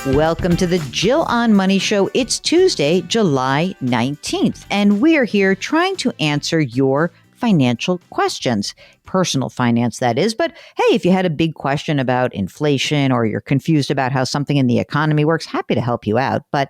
Welcome to the Jill on Money Show. It's Tuesday, July 19th, and we are here trying to answer your financial questions. Personal finance, that is. But hey, if you had a big question about inflation or you're confused about how something in the economy works, happy to help you out. But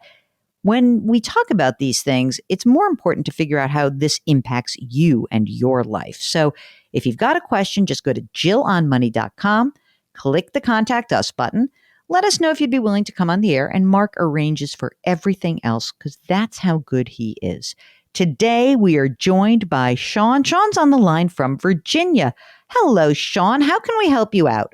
when we talk about these things, it's more important to figure out how this impacts you and your life. So if you've got a question, just go to jillonmoney.com, click the Contact Us button. Let us know if you'd be willing to come on the air, and Mark arranges for everything else because that's how good he is. Today, we are joined by Sean. Sean's on the line from Virginia. Hello, Sean. How can we help you out?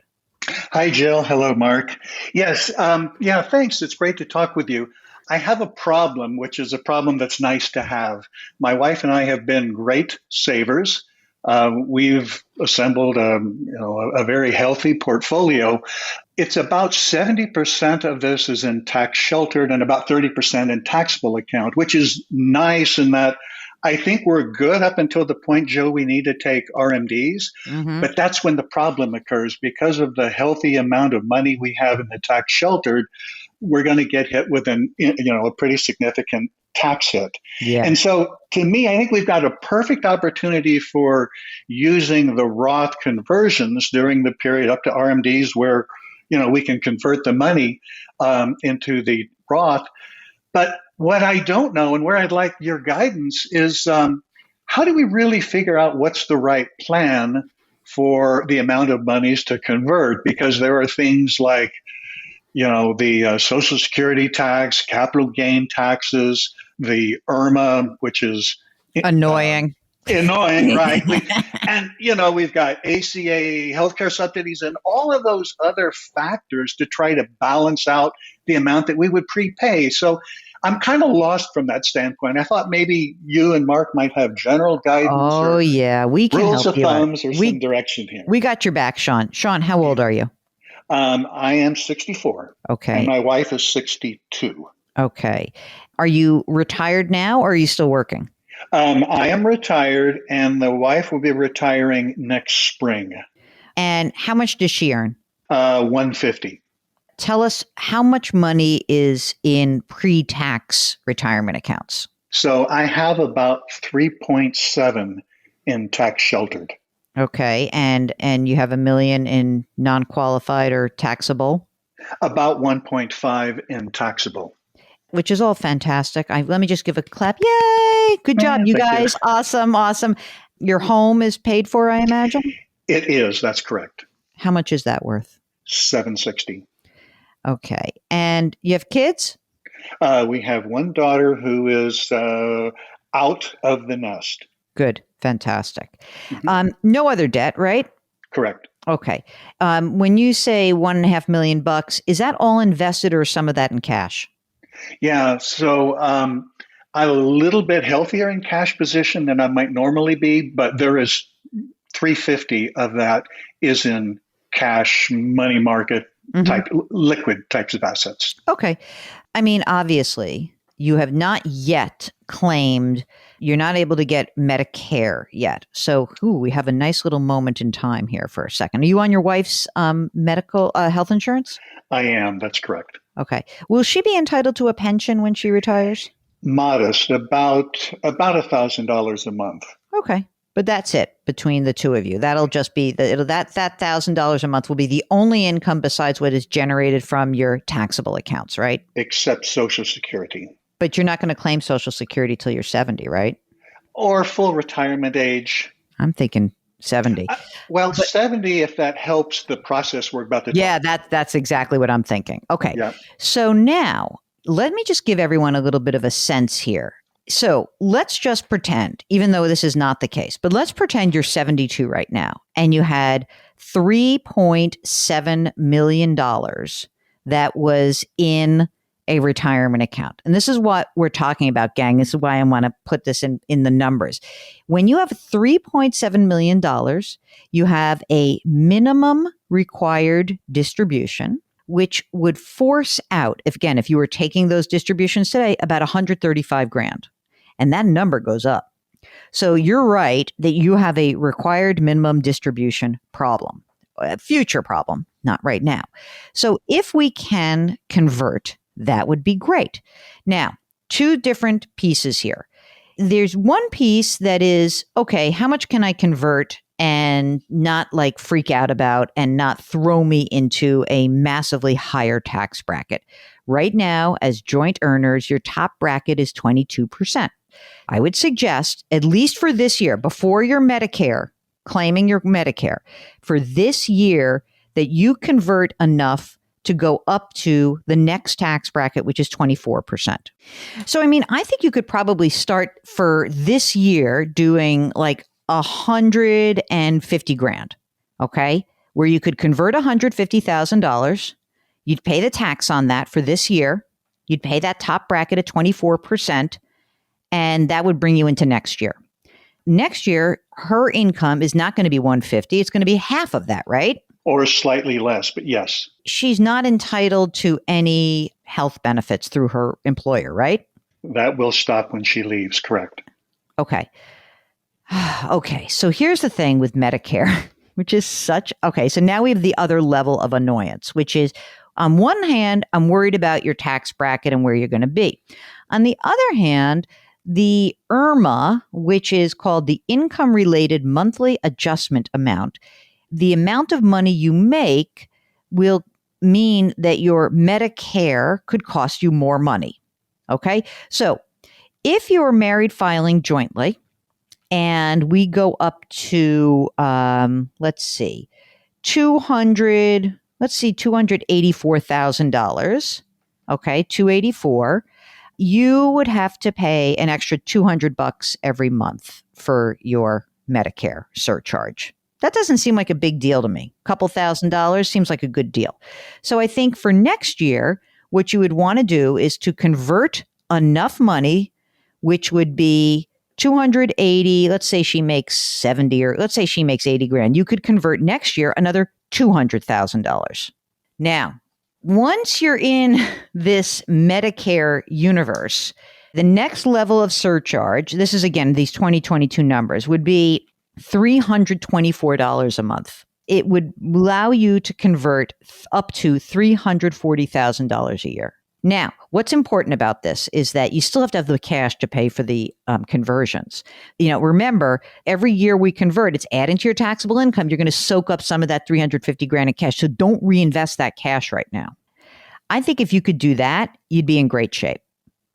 Hi, Jill. Hello, Mark. Yes. Thanks. It's great to talk with you. I have a problem, which is a problem that's nice to have. My wife and I have been great savers. We've assembled a very healthy portfolio. It's about 70% of this is in tax sheltered and about 30% in taxable account, which is nice in that I think we're good up until the point, Joe, we need to take RMDs. Mm-hmm. But that's when the problem occurs. Because of the healthy amount of money we have in the tax sheltered, we're going to get hit with a pretty significant tax hit. Yeah. And so to me, I think we've got a perfect opportunity for using the Roth conversions during the period up to RMDs where, we can convert the money into the Roth. But what I don't know and where I'd like your guidance is how do we really figure out what's the right plan for the amount of monies to convert? Because there are things like the Social Security tax, capital gain taxes, the IRMAA, which is annoying. Right? We've got ACA, healthcare subsidies, and all of those other factors to try to balance out the amount that we would prepay. So I'm kind of lost from that standpoint. I thought maybe you and Mark might have general guidance. Oh, yeah. We can rules help of you thumbs out. or some direction here. We got your back, Sean. Sean, how old are you? I am 64. Okay. And my wife is 62. Okay. Are you retired now or are you still working? I am retired, and the wife will be retiring next spring. And how much does she earn? $150. Tell us how much money is in pre-tax retirement accounts. So I have about 3.7 in tax sheltered. Okay. And you have $1 million in non-qualified or taxable? About 1.5 in taxable. Which is all fantastic. Let me just give a clap. Yay! Good job, you guys. You. Awesome. Your home is paid for, I imagine? It is. That's correct. How much is that worth? $760. Okay. And you have kids? We have one daughter who is out of the nest. Good. Fantastic. Mm-hmm. No other debt, right? Correct. Okay. When you say $1.5 million, is that all invested or some of that in cash? Yeah. So I'm a little bit healthier in cash position than I might normally be, but there is $350 of that is in cash, money market type, liquid types of assets. Okay. I mean, obviously, you have not yet claimed, you're not able to get Medicare yet. So, we have a nice little moment in time here for a second. Are you on your wife's medical health insurance? I am. That's correct. Okay. Will she be entitled to a pension when she retires? Modest, about $1,000 a month. Okay. But that's it between the two of you. That'll just be that $1,000 a month will be the only income besides what is generated from your taxable accounts, right? Except Social Security. But you're not going to claim Social Security till you're 70, right? Or full retirement age. I'm thinking 70. 70 if that helps the process we're about to talk. Yeah, that's exactly what I'm thinking. Okay. Yeah. So now let me just give everyone a little bit of a sense here. So let's just pretend, even though this is not the case, but let's pretend you're 72 right now and you had $3.7 million that was in a retirement account. And this is what we're talking about, gang. This is why I want to put this in the numbers. When you have $3.7 million, you have a minimum required distribution, which would force out, if you were taking those distributions today, about $135,000. And that number goes up. So you're right that you have a required minimum distribution problem, a future problem. not right now. So if we can convert, that would be great. Now, two different pieces here. There's one piece that is, okay, how much can I convert and not like freak out about and not throw me into a massively higher tax bracket? Right now, as joint earners, your top bracket is 22%. I would suggest, at least for this year, before your Medicare, claiming your Medicare, for this year, that you convert enough to go up to the next tax bracket, which is 24%. So, I mean, I think you could probably start for this year doing like 150 grand, okay? Where you could convert $150,000. You'd pay the tax on that for this year. You'd pay that top bracket at 24%, and that would bring you into next year. Next year, her income is not going to be 150. It's going to be half of that, right? Or slightly less, but yes. She's not entitled to any health benefits through her employer, right? That will stop when she leaves, correct. Okay. Okay, so here's the thing with Medicare, which is okay, so now we have the other level of annoyance, which is, on one hand, I'm worried about your tax bracket and where you're going to be. On the other hand, the IRMAA, which is called the Income Related Monthly Adjustment Amount, the amount of money you make will mean that your Medicare could cost you more money. Okay, so if you're married filing jointly, and we go up to, $284,000. Okay, 284. You would have to pay an extra $200 every month for your Medicare surcharge. That doesn't seem like a big deal to me. A couple $1,000 seems like a good deal. So I think for next year, what you would want to do is to convert enough money, which would be 280. Let's say she makes 70, or let's say she makes 80 grand. You could convert next year another $200,000. Now, once you're in this Medicare universe, the next level of surcharge, this is again, these 2022 numbers, would be $324 a month. It would allow you to convert up to $340,000 a year. Now, what's important about this is that you still have to have the cash to pay for the conversions. Remember, every year we convert, it's adding to your taxable income. You're going to soak up some of that 350 grand in cash. So don't reinvest that cash right now. I think if you could do that, you'd be in great shape.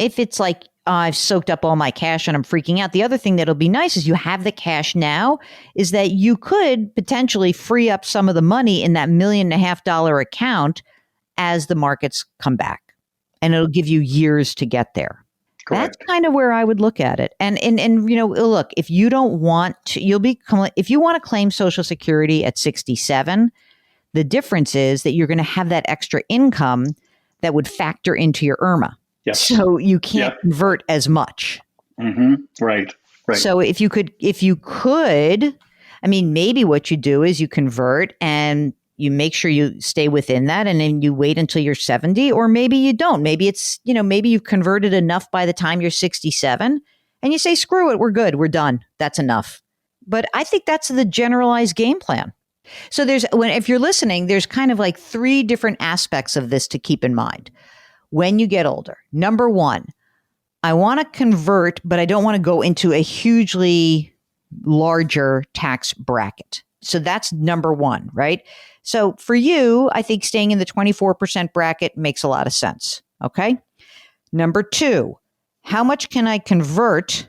If it's like, I've soaked up all my cash and I'm freaking out. The other thing that'll be nice is you have the cash now, is that you could potentially free up some of the money in that $1.5 million account as the markets come back. And it'll give you years to get there. Correct. That's kind of where I would look at it. And look, if you don't want to, if you want to claim Social Security at 67, the difference is that you're going to have that extra income that would factor into your IRMAA. Yes. So you can't convert as much. Mm-hmm. Right. So if you could, I mean, maybe what you do is you convert and you make sure you stay within that, and then you wait until you're 70, or maybe you don't. Maybe it's, maybe you've converted enough by the time you're 67 and you say, screw it, we're good, we're done. That's enough. But I think that's the generalized game plan. So if you're listening, there's kind of like three different aspects of this to keep in mind when you get older. Number one, I want to convert, but I don't want to go into a hugely larger tax bracket. So that's number one, right? So for you, I think staying in the 24% bracket makes a lot of sense. Okay. Number two, how much can I convert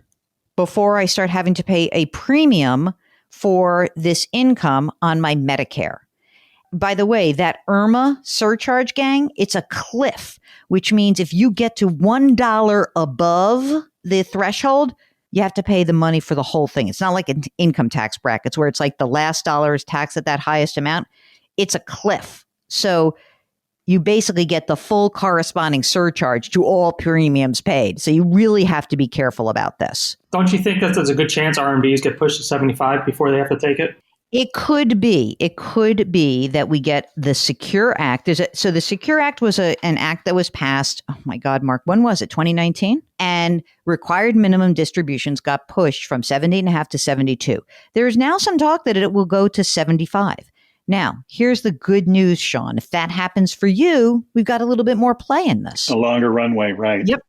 before I start having to pay a premium for this income on my Medicare? By the way, that IRMAA surcharge, gang, it's a cliff, which means if you get to $1 above the threshold, you have to pay the money for the whole thing. It's not like an income tax brackets where it's like the last dollar is taxed at that highest amount. It's a cliff. So you basically get the full corresponding surcharge to all premiums paid. So you really have to be careful about this. Don't you think that there's a good chance RMDs get pushed to 75 before they have to take it? It could be. It could be that we get the Secure Act. So the Secure Act was an act that was passed, oh my God, Mark, when was it? 2019? And required minimum distributions got pushed from 70.5 to 72. There is now some talk that it will go to 75. Now, here's the good news, Sean. If that happens for you, we've got a little bit more play in this. A longer runway, right? Yep.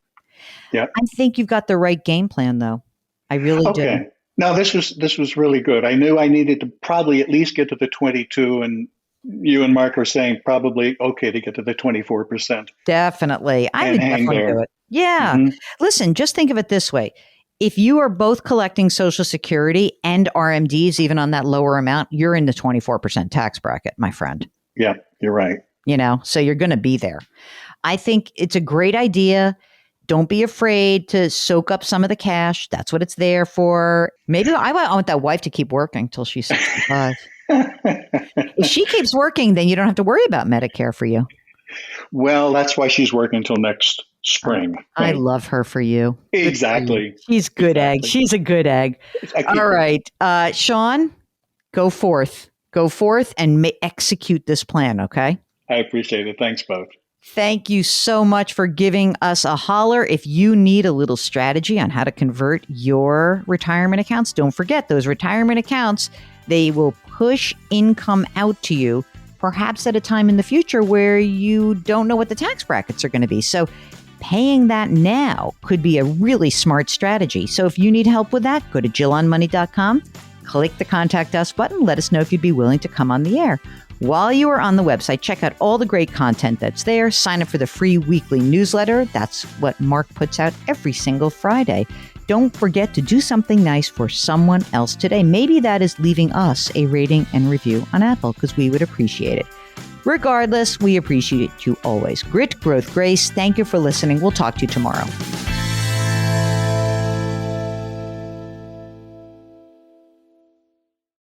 Yep. I think you've got the right game plan, though. I really do. Okay. Now, this was really good. I knew I needed to probably at least get to the 22, and you and Mark are saying probably okay to get to the 24%. Definitely. I And would hang definitely there. do it. Yeah. Mhm. Listen, just think of it this way. If you are both collecting Social Security and RMDs, even on that lower amount, you're in the 24% tax bracket, my friend. Yeah, you're right. So you're going to be there. I think it's a great idea. Don't be afraid to soak up some of the cash. That's what it's there for. Maybe I want that wife to keep working till she's 65. If she keeps working, then you don't have to worry about Medicare for you. Well, that's why she's working until next spring. I Right? love her for you. Good for you. Exactly. She's good egg. Exactly. She's a good egg. All right. Sean, go forth. Go forth and execute this plan, okay? I appreciate it. Thanks, both. Thank you so much for giving us a holler. If you need a little strategy on how to convert your retirement accounts, don't forget those retirement accounts, they will push income out to you, perhaps at a time in the future where you don't know what the tax brackets are going to be. So paying that now could be a really smart strategy. So if you need help with that, go to JillOnMoney.com, click the Contact Us button, let us know if you'd be willing to come on the air. While you are on the website, check out all the great content that's there. Sign up for the free weekly newsletter. That's what Mark puts out every single Friday. Don't forget to do something nice for someone else today. Maybe that is leaving us a rating and review on Apple, because we would appreciate it. Regardless, we appreciate you always. Grit, growth, grace. Thank you for listening. We'll talk to you tomorrow.